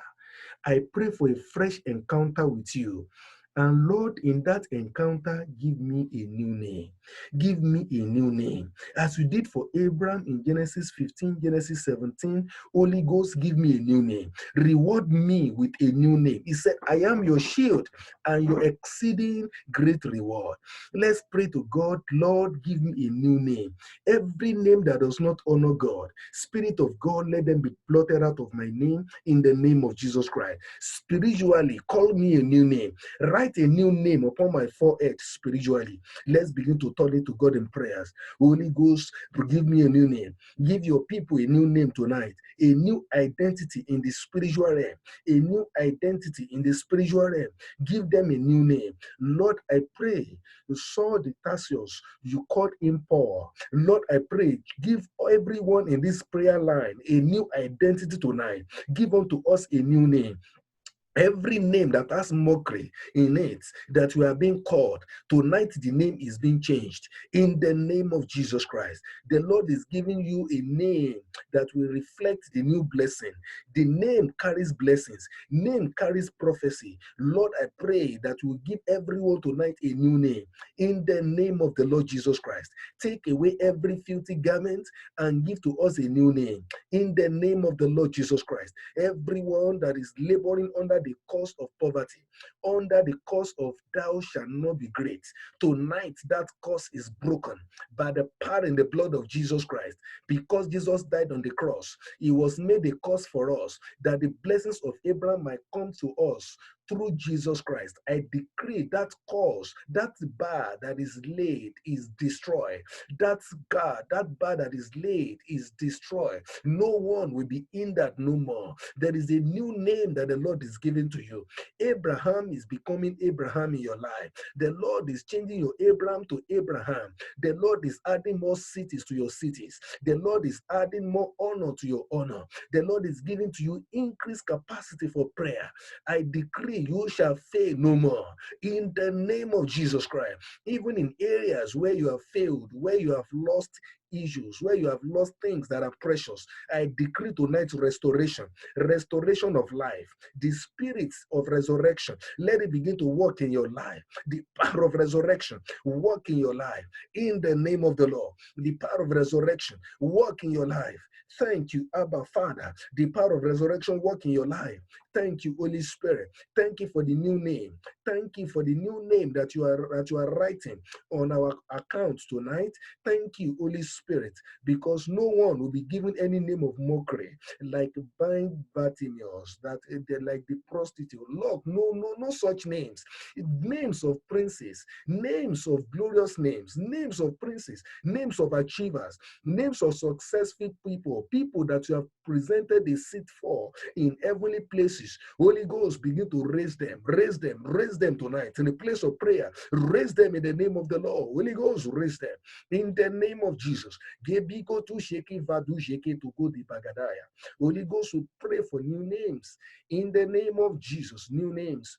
[SPEAKER 1] I pray for a fresh encounter with you. And Lord, in that encounter, give me a new name. Give me a new name. As you did for Abraham in Genesis 15, Genesis 17, Holy Ghost, give me a new name. Reward me with a new name. He said, I am your shield and your exceeding great reward. Let's pray to God, Lord, give me a new name. Every name that does not honor God, Spirit of God, let them be blotted out of my name in the name of Jesus Christ. Spiritually, call me a new name. Write a new name upon my forehead spiritually. Let's begin to turn it to God in prayers. Holy Ghost, give me a new name. Give your people a new name tonight. A new identity in the spiritual realm. A new identity in the spiritual realm. Give them a new name. Lord, I pray. You saw the Tarsus, you called him Paul. Lord, I pray, give everyone in this prayer line a new identity tonight. Give unto us a new name. Every name that has mockery in it that we are being called, tonight the name is being changed in the name of Jesus Christ. The Lord is giving you a name that will reflect the new blessing. The name carries blessings. Name carries prophecy. Lord, I pray that you will give everyone tonight a new name in the name of the Lord Jesus Christ. Take away every filthy garment and give to us a new name in the name of the Lord Jesus Christ. Everyone that is laboring under the curse of poverty, under the curse of thou shalt not be great, tonight that curse is broken by the power and the blood of Jesus Christ. Because Jesus died on the cross, he was made a curse for us, that the blessings of Abraham might come to us through Jesus Christ. I decree that cause, that bar that is laid is destroyed. That bar that is laid is destroyed. No one will be hindered no more. There is a new name that the Lord is giving to you. Abraham is becoming Abraham in your life. The Lord is changing your Abraham to Abraham. The Lord is adding more cities to your cities. The Lord is adding more honor to your honor. The Lord is giving to you increased capacity for prayer. I decree you shall fail no more in the name of Jesus Christ. Even in areas where you have failed, where you have lost issues, where you have lost things that are precious, I decree tonight restoration of life. The spirit of resurrection, let it begin to work in your life. The power of resurrection, work in your life in the name of the Lord. The power of resurrection, work in your life. Thank you, Abba Father. The power of resurrection, work in your life. Thank you, Holy Spirit. Thank you for the new name. Thank you for the new name that you are writing on our accounts tonight. Thank you, Holy Spirit, because no one will be given any name of mockery like blind Bartimaeus, that they're like the prostitute. Look, no such names. Names of princes, names of glorious names, names of princes, names of achievers, names of successful people, people that you have presented a seat for in heavenly places. Holy Ghost, begin to raise them tonight in the place of prayer. Raise them in the name of the Lord. Holy Ghost, raise them in the name of Jesus. Holy Ghost will pray for new names in the name of Jesus. New names.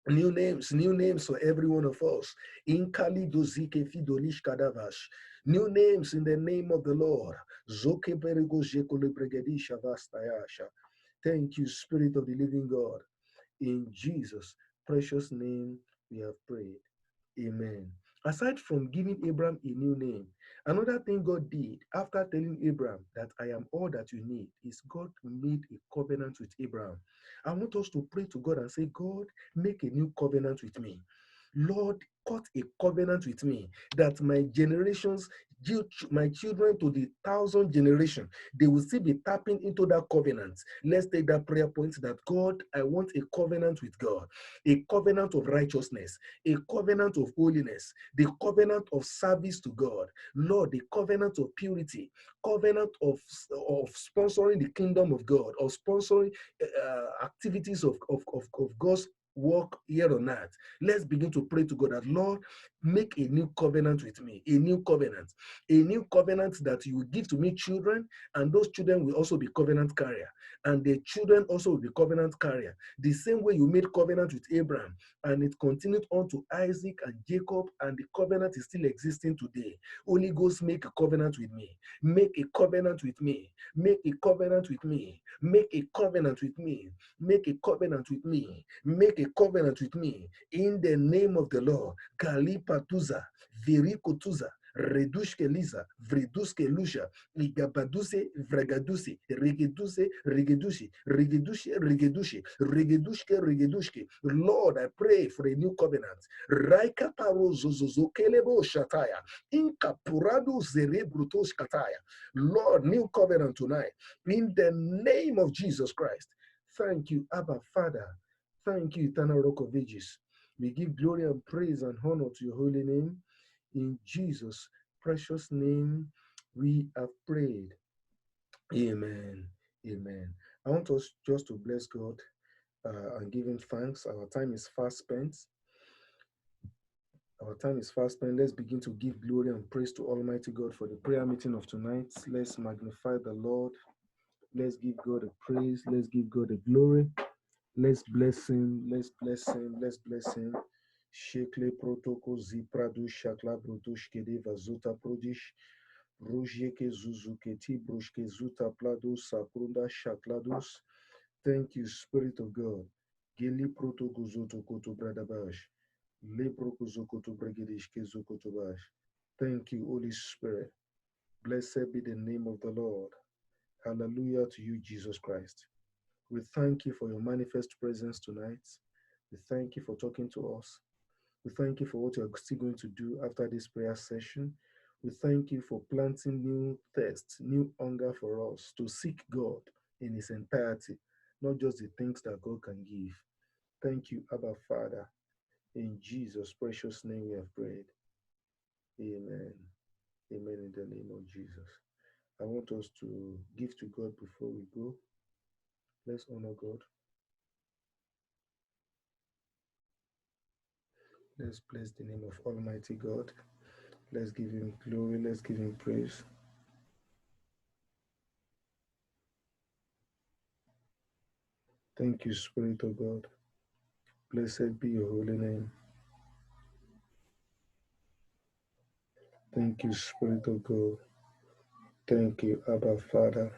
[SPEAKER 1] New names for every one of us. In Kali dozike fidolish kadavash. New names in the name of the Lord. Zoke perigo jekole bregedisha vastayasha. Thank you, Spirit of the living God. In Jesus' precious name, we have prayed. Amen. Aside from giving Abraham a new name, another thing God did after telling Abraham that I am all that you need is God made a covenant with Abraham. I want us to pray to God and say, God, make a new covenant with me. Lord, cut a covenant with me that my generations, my children to the 1,000 generation, they will still be tapping into that covenant. Let's take that prayer point that God, I want a covenant with God, a covenant of righteousness, a covenant of holiness, the covenant of service to God, Lord, the covenant of purity, covenant of sponsoring the kingdom of God, of sponsoring activities of God's work here on earth. Let's begin to pray to God that, Lord, make a new covenant with me, a new covenant that you will give to me children, and those children will also be covenant carrier, and their children also will be covenant carrier. The same way you made covenant with Abraham, and it continued on to Isaac and Jacob, and the covenant is still existing today. Holy Ghost, make a covenant with me. Make a covenant with me. Make a covenant with me. Make a covenant with me. Make a covenant with me. Make a covenant with me. In the name of the Lord. Kalipatuza, Virikotuza, Redushke Liza, Vriduske Lusha, Igabaduse, Vragaduse, Rigedushke. Lord, I pray for a new covenant. Raika paro zozozo kelebo shataya. Inka purado zerebrutos kataya. Lord, new covenant tonight. In the name of Jesus Christ. Thank you, Abba Father. Thank you, Eternal Rock of Ages. We give glory and praise and honor to your holy name. In Jesus' precious name, we have prayed. Amen. Amen. I want us just to bless God and give him thanks. Our time is fast spent. Let's begin to give glory and praise to Almighty God for the prayer meeting of tonight. Let's magnify the Lord. Let's give God a praise. Let's give God a glory. Let's bless him. Let's bless him. Let's bless him. Shekle protoko zipradu shakla brutushke de vazuta prodish. Rujeke zuzuketi brushke zuta pladus saprunda shakladus. Thank you, Spirit of God. Geli protoko zoto koto bradabash. Le proko to brigadish ke zokotobash. Thank you, Holy Spirit. Blessed be the name of the Lord. Hallelujah to you, Jesus Christ. We thank you for your manifest presence tonight. We thank you for talking to us. We thank you for what you're still going to do after this prayer session. We thank you for planting new thirst, new hunger for us to seek God in his entirety, not just the things that God can give. Thank you, Abba Father. In Jesus' precious name we have prayed. Amen. Amen in the name of Jesus. I want us to give to God before we go. Let's honor God. Let's bless the name of Almighty God. Let's give him glory. Let's give him praise. Thank you, Spirit of God. Blessed be your holy name. Thank you, Spirit of God. Thank you, Abba Father.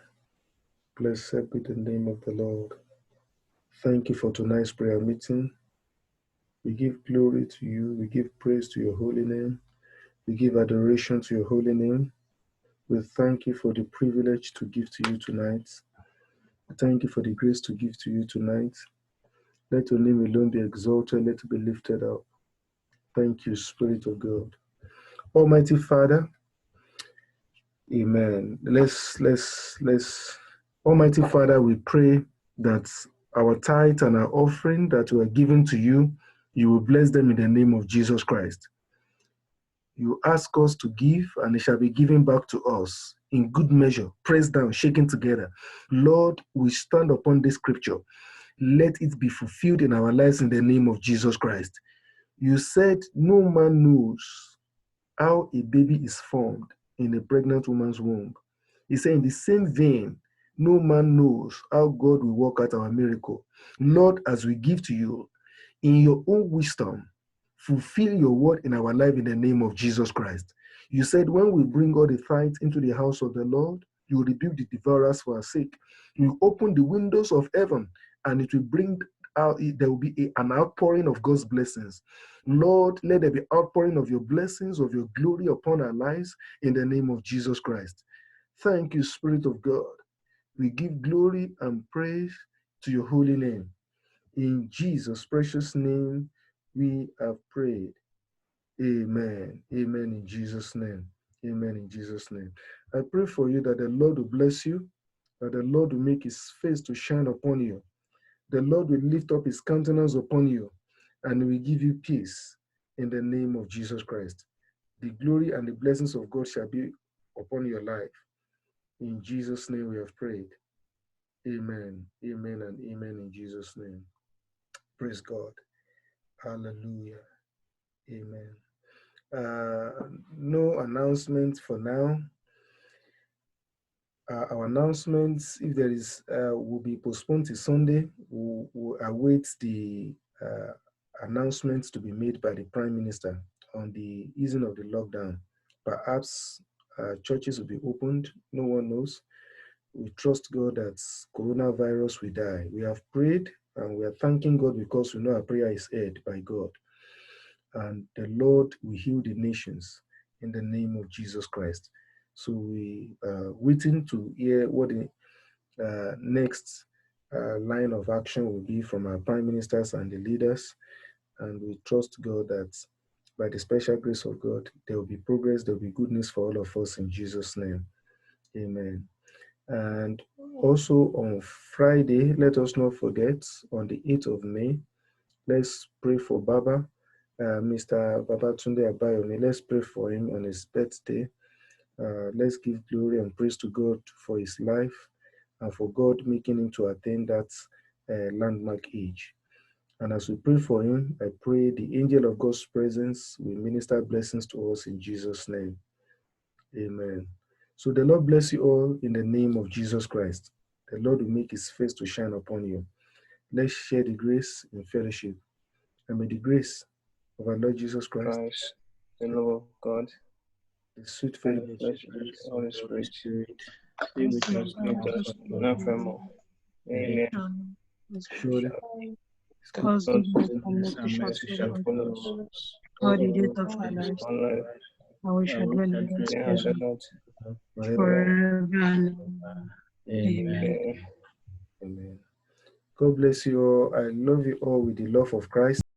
[SPEAKER 1] Blessed be the name of the Lord. Thank you for tonight's prayer meeting. We give glory to you. We give praise to your holy name. We give adoration to your holy name. We thank you for the privilege to give to you tonight. Thank you for the grace to give to you tonight. Let your name alone be exalted. Let it be lifted up. Thank you, Spirit of God. Almighty Father, amen. Almighty Father, we pray that our tithe and our offering that we are giving to you, you will bless them in the name of Jesus Christ. You ask us to give, and it shall be given back to us in good measure, pressed down, shaken together. Lord, we stand upon this scripture. Let it be fulfilled in our lives in the name of Jesus Christ. You said, no man knows how a baby is formed in a pregnant woman's womb. He said, in the same vein, no man knows how God will work out our miracle. Lord, as we give to you, in your own wisdom, fulfill your word in our life in the name of Jesus Christ. You said when we bring all the tithes into the house of the Lord, you will rebuke the devourers for our sake. You will open the windows of heaven and it will bring out, there will be an outpouring of God's blessings. Lord, let there be outpouring of your blessings, of your glory upon our lives in the name of Jesus Christ. Thank you, Spirit of God. We give glory and praise to your holy name. In Jesus' precious name, we have prayed. Amen. Amen in Jesus' name. Amen in Jesus' name. I pray for you that the Lord will bless you, that the Lord will make his face to shine upon you. The Lord will lift up his countenance upon you and will give you peace in the name of Jesus Christ. The glory and the blessings of God shall be upon your life. In Jesus' name we have prayed. Amen. Amen and amen in Jesus' name. Praise God. Hallelujah. Amen. No announcement for now. Our announcements, if there is, will be postponed to Sunday. We'll await the announcements to be made by the Prime Minister on the easing of the lockdown. Perhaps churches will be opened. No one knows. We trust God that coronavirus will die. We have prayed and we are thanking God because we know our prayer is heard by God. And the Lord will heal the nations in the name of Jesus Christ. So we are waiting to hear what the next line of action will be from our prime ministers and the leaders. And we trust God that by the special grace of God, there will be progress, there will be good news for all of us in Jesus' name. Amen. And also on Friday, let us not forget, on the 8th of May, let's pray for Baba. Mr. Babatunde Abayoni, let's pray for him on his birthday. Let's give glory and praise to God for his life and for God making him to attain that landmark age. And as we pray for him, I pray the angel of God's presence will minister blessings to us in Jesus' name. Amen. So the Lord bless you all in the name of Jesus Christ. The Lord will make his face to shine upon you. Let's share the grace in fellowship. And may the grace of our Lord Jesus Christ,
[SPEAKER 2] the love of God,
[SPEAKER 1] the sweet
[SPEAKER 2] and
[SPEAKER 1] fellowship
[SPEAKER 2] the Holy Spirit,
[SPEAKER 1] be with us
[SPEAKER 2] now and forevermore. Amen.
[SPEAKER 1] Surely,
[SPEAKER 3] God's goodness and
[SPEAKER 1] goodness and
[SPEAKER 3] mercy
[SPEAKER 1] mercy
[SPEAKER 3] shall
[SPEAKER 1] shall
[SPEAKER 3] follow
[SPEAKER 1] follow
[SPEAKER 3] us
[SPEAKER 1] us
[SPEAKER 3] all the days of
[SPEAKER 1] all
[SPEAKER 3] our
[SPEAKER 1] the days
[SPEAKER 3] lives,
[SPEAKER 1] of
[SPEAKER 2] One
[SPEAKER 1] our
[SPEAKER 2] life,
[SPEAKER 1] life,
[SPEAKER 3] and we shall dwell in
[SPEAKER 1] and we
[SPEAKER 3] God's
[SPEAKER 1] shall
[SPEAKER 2] yeah, the
[SPEAKER 3] presence
[SPEAKER 2] Lord.
[SPEAKER 1] forever.
[SPEAKER 3] forever and ever.
[SPEAKER 1] Amen.
[SPEAKER 3] Amen.
[SPEAKER 2] Amen.
[SPEAKER 1] Amen. God bless you all. I love you all with the love of Christ.